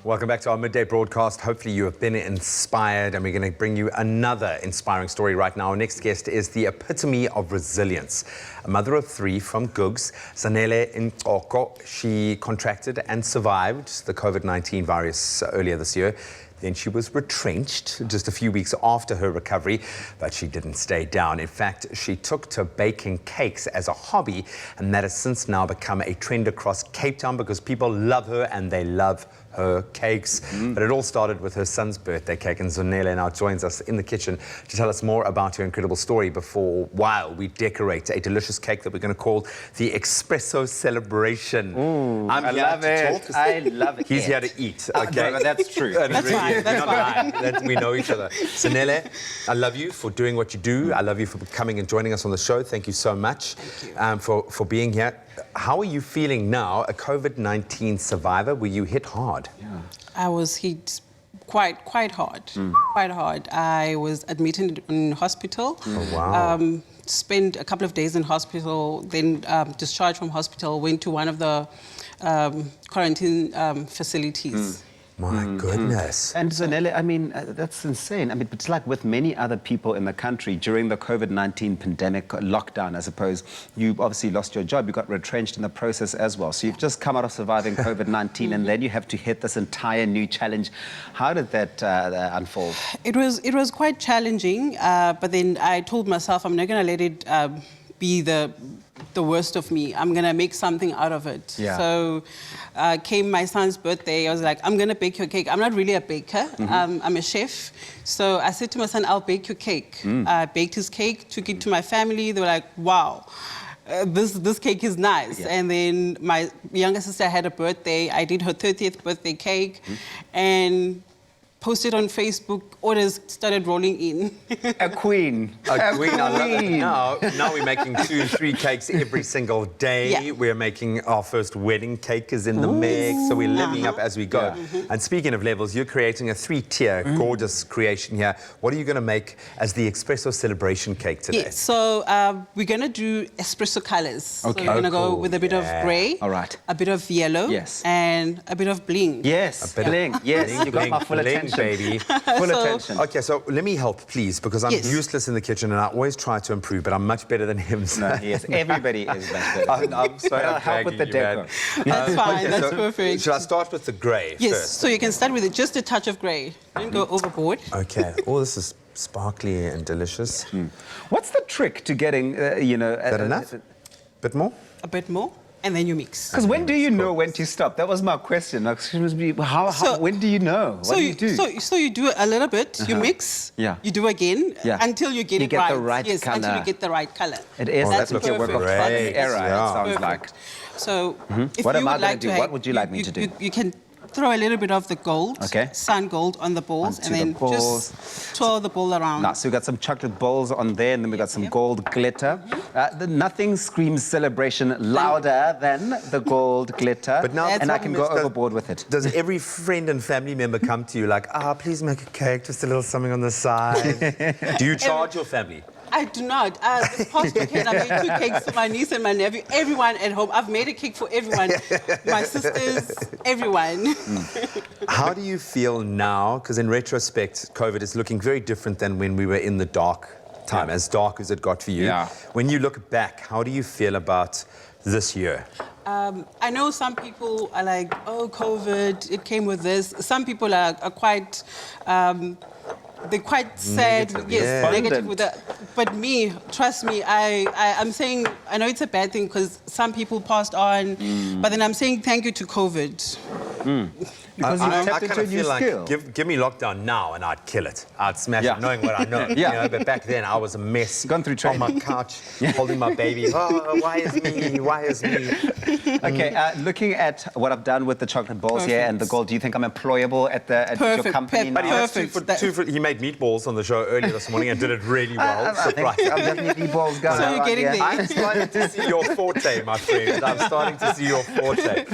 Welcome back to our midday broadcast. Hopefully you have been inspired, and we're going to bring you another inspiring story right now. Our next guest is the epitome of resilience. A mother of three from Gugs, Zanele Nkoko. She contracted and survived the Covid-19 virus earlier this year. Then she was retrenched just a few weeks after her recovery, but she didn't stay down. In fact, she took to baking cakes as a hobby, and that has since now become a trend across Cape Town because people love her and they love her cakes. But it all started with her son's birthday cake, and Zanele now joins us in the kitchen to tell us more about her incredible story while we decorate a delicious cake that we're going to call the Espresso Celebration. I love it. I love it. He's here to eat, okay? No, that's true. That's fine. That's fine. We know each other. Zanele, I love you for doing what you do. I love you for coming and joining us on the show. Thank you so much. Thank you. For being here. How are you feeling now, a COVID-19 survivor? Were you hit hard? Yeah. I was hit quite hard, quite hard. I was admitted in hospital. Oh, wow. Spent a couple of days in hospital, then discharged from hospital, went to one of the quarantine facilities. My goodness. And Zanele, I mean, that's insane. I mean, it's like with many other people in the country during the COVID-19 pandemic lockdown, I suppose, you obviously lost your job. You got retrenched in the process as well. So you've just come out of surviving COVID-19 and then you have to hit this entire new challenge. How did that unfold? It was quite challenging, but then I told myself I'm not going to let it be the worst of me. I'm going to make something out of it. Yeah. So came my son's birthday. I was like, I'm going to bake your cake. I'm not really a baker. I'm a chef. So I said to my son, I'll bake your cake. I baked his cake, took it to my family. They were like, wow. This cake is nice. Yeah. And then my younger sister had a birthday. I did her 30th birthday cake and posted on Facebook. Orders started rolling in. A queen. A queen. I love it. Now we're making 2, 3 cakes every single day. Yeah. We're making our first wedding cake is in the mix. So we're leveling up as we go. And speaking of levels, you're creating a 3-tier gorgeous creation here. What are you going to make as the Espresso Celebration cake today? Yes, so we're going to do espresso colors. Okay. So we're going to go cool. with a bit of grey, All right. a bit of yellow, Yes. and a bit of bling. Yes, A bit of bling. Yes, you got my full bling, attention. baby. Full So- attention. Okay, so let me help, please, because I'm Yes. useless in the kitchen and I always try to improve, but I'm much better than him. So. No, yes, everybody is much better. I'm sorry, But I'll I'm help with the dragging decor. That's fine, Okay, that's so perfect. Should I start with the grey Yes, first? so you can start with just a touch of grey. Don't go overboard. Okay. Oh, this is sparkly and delicious. What's the trick to getting, you know... Is that enough? Bit more? A bit more, and then you mix. Because when do you know when to stop? That was my question. Like, when do you know? What do you do? So you do a little bit, you mix, Yeah. you do again, Yeah. until you get You it get right. the right yes, colour. until you get the right color. It is. Oh, That's that like a work of looks trial and great. error, Yeah. it sounds Perfect. like. So if What you am I would gonna like do? to have, What would you like me to do? You can throw a little bit of the gold, Okay. sun gold on the balls, Onto and the then balls. just twirl the ball around. Now, so we've got some chocolate balls on there, and then we've got some gold glitter. Nothing screams celebration louder than the gold glitter. But now- and I can go Does- overboard with it. Does every friend and family member come to you like, please make a cake, just a little something on the side? Do you charge your family? I do not. This past weekend, I made 2 cakes for my niece and my nephew, everyone at home. I've made a cake for everyone, my sisters, everyone. How do you feel now? Because in retrospect, COVID is looking very different than when we were in the dark time, as dark as it got for you. Yeah. When you look back, how do you feel about this year? I know some people are like, oh, COVID, it came with this. Some people are quite... they're quite sad, Negative, yes, yeah. negative with that. But me, trust me, I'm saying, I know it's a bad thing because some people passed on, but then I'm saying thank you to COVID. Because you tapped into kinda a new feel skill. like, give me lockdown now and I'd kill it. I'd smash Yeah. it knowing what I know. Yeah. You know, but back then I was a mess. Gone through on my couch, holding my baby. Oh, why is me? Why is me? Okay, looking at what I've done with the chocolate balls here and the gold, do you think I'm employable at your Perfect, company Pep, now? perfect. He made meatballs on the show earlier this morning and did it really well. I think I'm definitely balls guy. So you're getting there. I'm starting to see your forte, my friend. I'm starting to see your forte.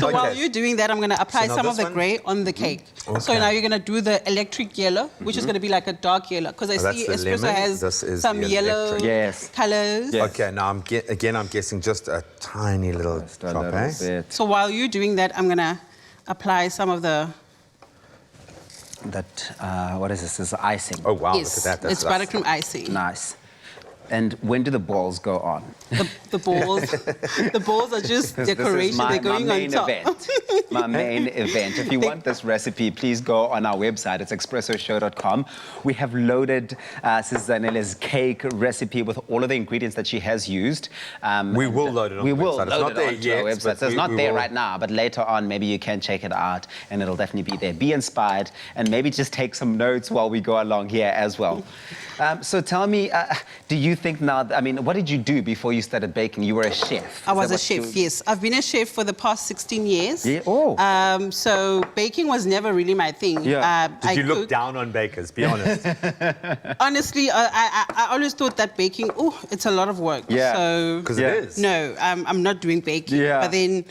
So while you're doing that, I'm going to apply now some of this the one? grey on the cake. Okay. So now you're going to do the electric yellow, which is going to be like a dark yellow. Because I that's see the espresso lemon. has This is some the yellow electric. Yes. colors. Yes. Okay, now I'm guessing just a tiny little Just a drop, little eh? bit. So while you're doing that, I'm going to apply some of the what is this? This is icing. Oh, wow, Yes, look at that. it's buttercream icing. Nice. And when do the balls go on? The balls are just decoration. They're going my main on top. event. My main event. If you want this recipe, please go on our website. It's expressoshow.com. We have loaded Zanele's cake recipe with all of the ingredients that she has used. We will load it on the website. It's not there onto yet, our website. but So it's we not there will. right now, but later on, maybe you can check it out, and it'll definitely be there. Be inspired, and maybe just take some notes while we go along here as well. So tell me, do you think now, what did you do before you started baking? You were a chef. I was a chef, yes. I've been a chef for the past 16 years. Yeah. Oh. So baking was never really my thing. Yeah. Did you look down on bakers? Be honest. Honestly, I always thought that baking, it's a lot of work. Yeah. So Because it is. no, I'm not doing baking. Yeah. But then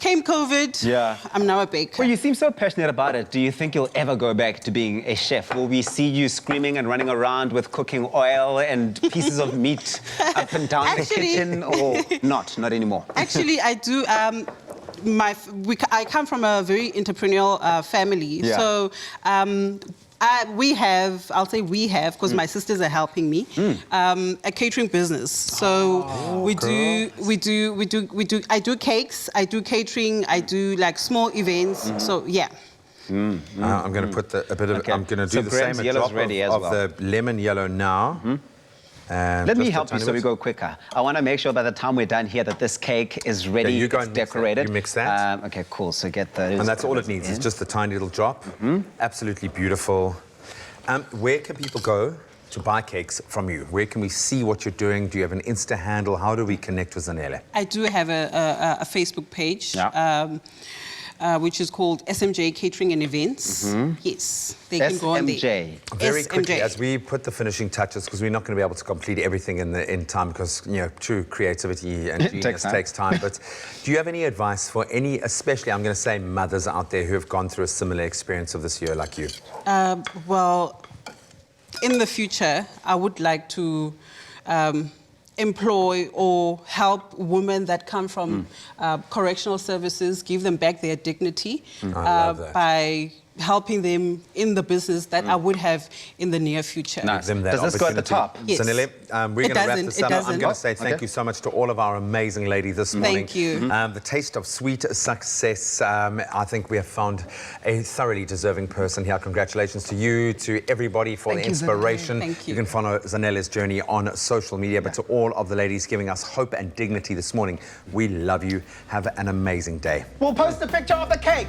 came COVID. Yeah. I'm now a baker. Well, you seem so passionate about it. Do you think you'll ever go back to being a chef? Will we see you screaming and running around with cooking oil and pieces of meat up and down the kitchen, or not? Not anymore. Actually, I do. I come from a very entrepreneurial family. Yeah. So I'll say we have, because my sisters are helping me, a catering business. So I do cakes, I do catering, I do like small events. So yeah. I'm going to put a bit of. Okay. I'm going to So do the Graham's same. A yellow's drop ready as of well. the lemon yellow now. And Let me just a help you tiny so we bit. go quicker. I want to make sure by the time we're done here that this cake is ready, Yeah, you go it's and mix that. decorated. You mix that. Okay, cool. So get those. And that's all it needs. It's just a tiny little drop. Absolutely beautiful. Where can people go to buy cakes from you? Where can we see what you're doing? Do you have an Insta handle? How do we connect with Zanele? I do have a Facebook page. Yeah. Which is called SMJ Catering and Events. Yes, they can go on there. SMJ. Very quickly, SMJ. as we put the finishing touches, because we're not going to be able to complete everything in time, because true creativity and genius takes time. But do you have any advice for any, especially I'm going to say mothers out there who have gone through a similar experience of this year like you? Well, in the future, I would like to employ or help women that come from correctional services, give them back their dignity I love that. by helping them in the business that I would have in the near future. Nice. Them that Does this go at the opportunity. top? Yes. Zanele, we're It going to wrap doesn't, this it up. I'm doesn't. going to say thank you so much to all of our amazing ladies this morning. Thank you. The taste of sweet success. I think we have found a thoroughly deserving person here. Congratulations to you, to everybody for Thank the you, Zanele. inspiration. Thank you. You can follow Zanele's journey on social media, but to all of the ladies giving us hope and dignity this morning, we love you. Have an amazing day. We'll post a picture of the cake.